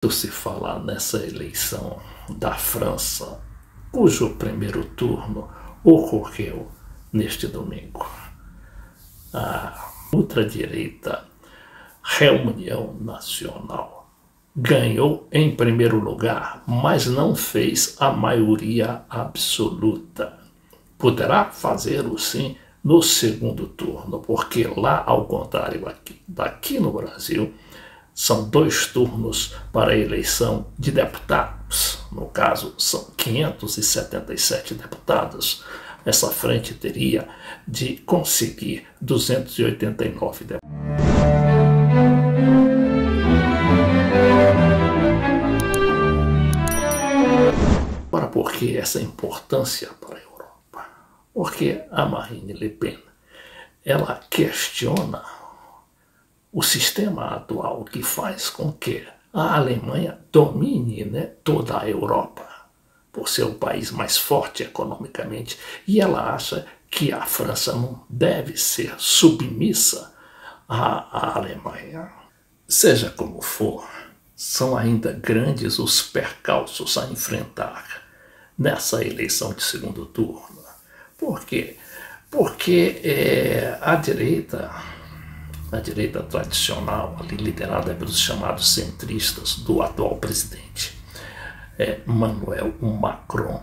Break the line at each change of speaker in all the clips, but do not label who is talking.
Muito se fala nessa eleição da França, cujo primeiro turno ocorreu neste domingo. A ultradireita Reunião Nacional ganhou em primeiro lugar, mas não fez a maioria absoluta. Poderá fazê-lo sim no segundo turno, porque lá, ao contrário daqui no Brasil, são 2 turnos para a eleição de deputados. No caso, são 577 deputados. Essa frente teria de conseguir 289 deputados. Agora, por que essa importância para a Europa? Porque a Marine Le Pen, ela questiona o sistema atual que faz com que a Alemanha domine toda a Europa, por ser o país mais forte economicamente, e ela acha que a França não deve ser submissa à Alemanha. Seja como for, são ainda grandes os percalços a enfrentar nessa eleição de segundo turno. Por quê? Porque a direita tradicional, ali liderada pelos chamados centristas do atual presidente, Emmanuel Macron,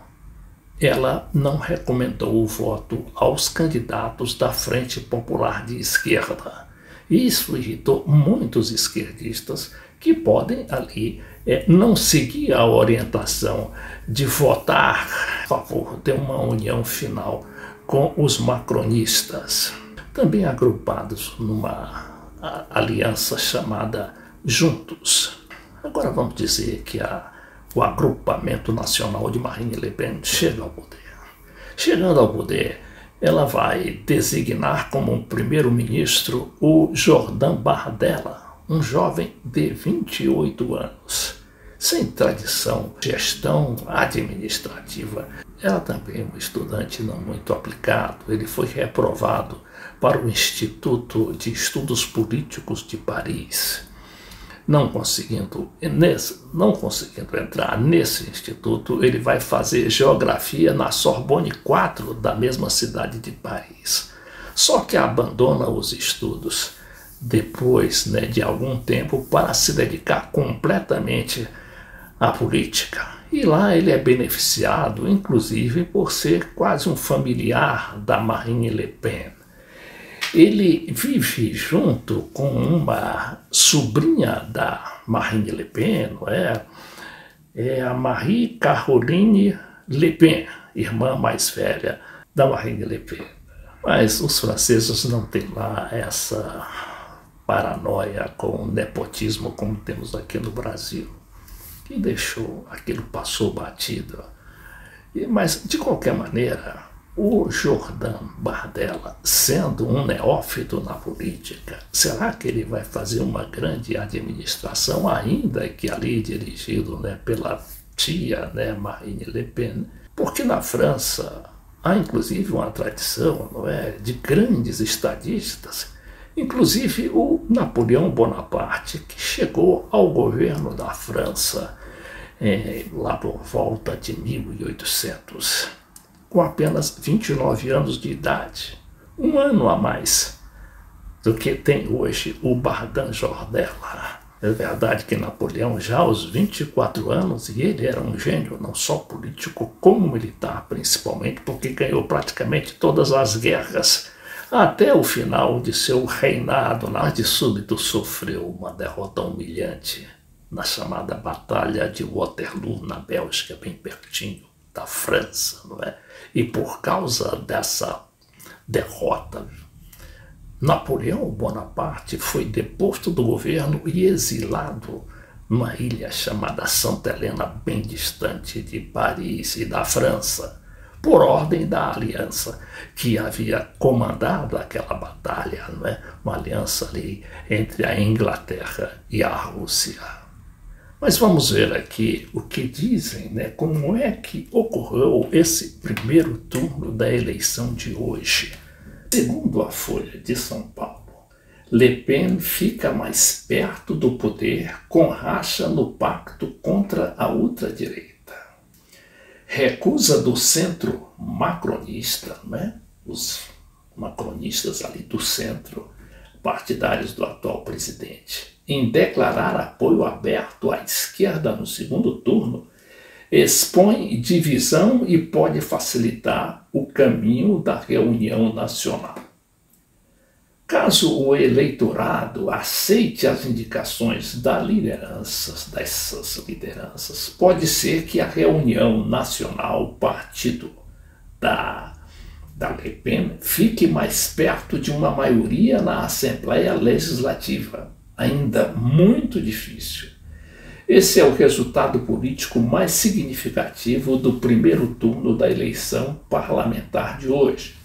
ela não recomendou o voto aos candidatos da Frente Popular de Esquerda. Isso irritou muitos esquerdistas que podem ali não seguir a orientação de votar a favor de uma união final com os macronistas, também agrupados numa aliança chamada Juntos. Agora vamos dizer que o agrupamento nacional de Marine Le Pen chega ao poder. Chegando ao poder, ela vai designar como um primeiro-ministro o Jordan Bardella, um jovem de 28 anos, sem tradição, gestão administrativa. Ela também é um estudante não muito aplicado. Ele foi reprovado para o Instituto de Estudos Políticos de Paris. Não conseguindo entrar nesse instituto, ele vai fazer geografia na Sorbonne 4 da mesma cidade de Paris. Só que abandona os estudos depois de algum tempo para se dedicar completamente à política. E lá ele é beneficiado, inclusive, por ser quase um familiar da Marine Le Pen. Ele vive junto com uma sobrinha da Marine Le Pen, é a Marie-Caroline Le Pen, irmã mais velha da Marine Le Pen. Mas os franceses não têm lá essa paranoia com o nepotismo como temos aqui no Brasil, que deixou, aquilo passou batido. Mas, de qualquer maneira, o Jordan Bardella, sendo um neófito na política, será que ele vai fazer uma grande administração, ainda que ali dirigido pela tia Marine Le Pen? Porque na França há inclusive uma tradição de grandes estadistas, inclusive o Napoleão Bonaparte, que chegou ao governo da França lá por volta de 1800. Com apenas 29 anos de idade, um ano a mais do que tem hoje o Jordan Bardella. É verdade que Napoleão já aos 24 anos, e ele era um gênio, não só político como militar, principalmente porque ganhou praticamente todas as guerras até o final de seu reinado. De súbito sofreu uma derrota humilhante na chamada Batalha de Waterloo, na Bélgica, bem pertinho da França, E por causa dessa derrota, Napoleão Bonaparte foi deposto do governo e exilado numa ilha chamada Santa Helena, bem distante de Paris e da França, por ordem da aliança que havia comandado aquela batalha, uma aliança ali entre a Inglaterra e a Rússia. Mas vamos ver aqui o que dizem, como é que ocorreu esse primeiro turno da eleição de hoje. Segundo a Folha de São Paulo, Le Pen fica mais perto do poder com racha no pacto contra a ultradireita. Recusa do centro macronista, né? Os macronistas ali do centro, partidários do atual presidente, em declarar apoio aberto à esquerda no segundo turno, expõe divisão e pode facilitar o caminho da reunião nacional. Caso o eleitorado aceite as indicações dessas lideranças, pode ser que a reunião nacional, partido da Le Pen, fique mais perto de uma maioria na Assembleia Legislativa, ainda muito difícil. Esse é o resultado político mais significativo do primeiro turno da eleição parlamentar de hoje.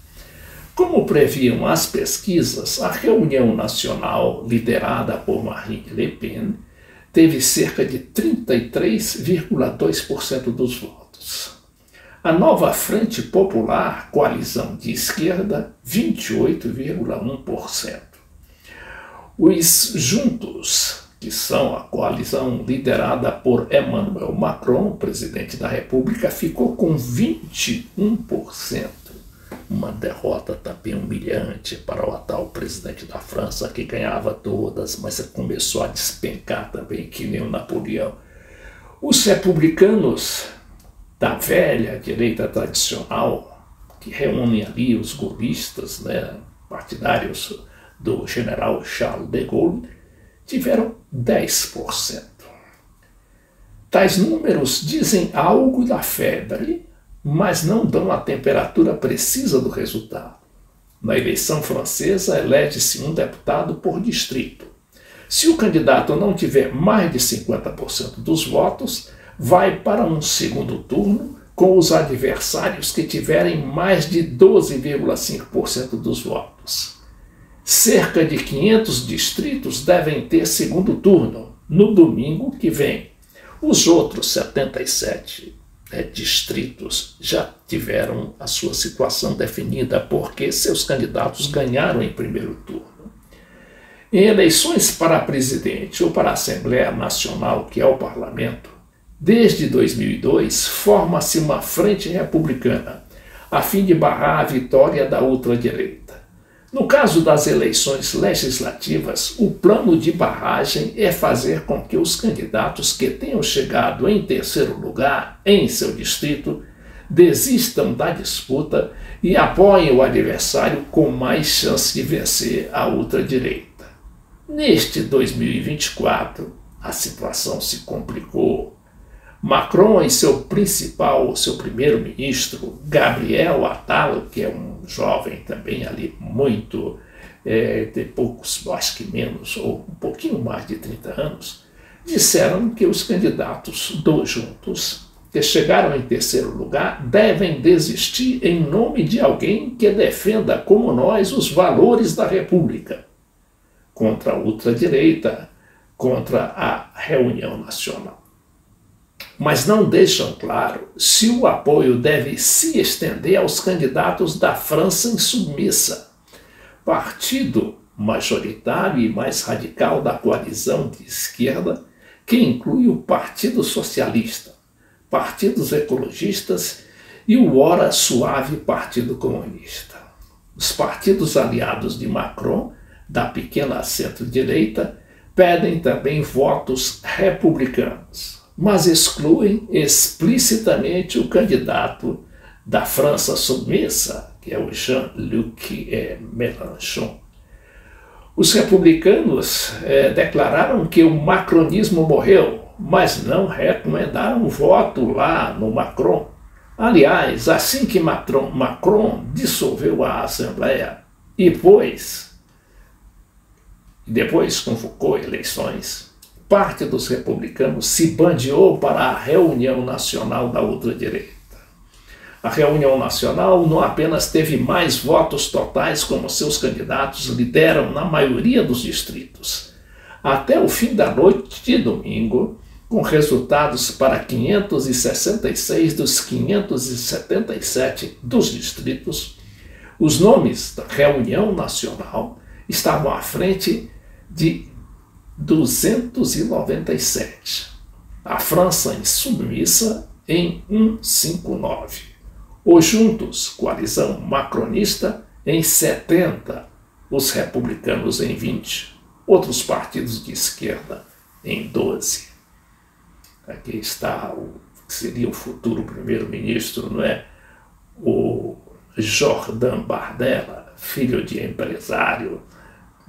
Como previam as pesquisas, a reunião nacional, liderada por Marine Le Pen, teve cerca de 33,2% dos votos. A nova Frente Popular, coalizão de esquerda, 28,1%. Os Juntos, que são a coalizão liderada por Emmanuel Macron, presidente da República, ficou com 21%. Uma derrota também humilhante para o atual presidente da França, que ganhava todas, mas começou a despencar também, que nem o Napoleão. Os republicanos da velha direita tradicional, que reúnem ali os gaullistas, né, partidários do general Charles de Gaulle, tiveram 10%. Tais números dizem algo da febre, mas não dão a temperatura precisa do resultado. Na eleição francesa, elege-se um deputado por distrito. Se o candidato não tiver mais de 50% dos votos, vai para um segundo turno com os adversários que tiverem mais de 12,5% dos votos. Cerca de 500 distritos devem ter segundo turno, no domingo que vem. Os outros 77 distritos já tiveram a sua situação definida porque seus candidatos ganharam em primeiro turno. Em eleições para presidente ou para a Assembleia Nacional, que é o parlamento, desde 2002 forma-se uma frente republicana a fim de barrar a vitória da ultradireita. No caso das eleições legislativas, o plano de barragem é fazer com que os candidatos que tenham chegado em terceiro lugar em seu distrito desistam da disputa e apoiem o adversário com mais chance de vencer a ultradireita. Neste 2024, a situação se complicou. Macron e seu primeiro-ministro, Gabriel Attal, que é um jovem também ali muito, de poucos, acho que menos, ou um pouquinho mais de 30 anos, disseram que os candidatos dos Juntos, que chegaram em terceiro lugar, devem desistir em nome de alguém que defenda como nós os valores da República, contra a ultradireita, contra a reunião nacional. Mas não deixam claro se o apoio deve se estender aos candidatos da França Insubmissa, partido majoritário e mais radical da coalizão de esquerda, que inclui o Partido Socialista, partidos ecologistas e o ora suave Partido Comunista. Os partidos aliados de Macron, da pequena centro-direita, pedem também votos republicanos, mas excluem explicitamente o candidato da França submissa, que é o Jean-Luc Mélenchon. Os republicanos declararam que o macronismo morreu, mas não recomendaram voto lá no Macron. Aliás, assim que Macron dissolveu a Assembleia e depois convocou eleições, parte dos republicanos se bandeou para a reunião nacional da ultradireita. A reunião nacional não apenas teve mais votos totais, como seus candidatos lideram na maioria dos distritos. Até o fim da noite de domingo, com resultados para 566 dos 577 dos distritos, os nomes da reunião nacional estavam à frente de 297. A França insubmissa em 159. Os Juntos, coalizão macronista, em 70. Os republicanos em 20. Outros partidos de esquerda em 12. Aqui está o que seria o futuro primeiro-ministro, não é? O Jordan Bardella, filho de empresário,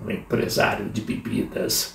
um empresário de bebidas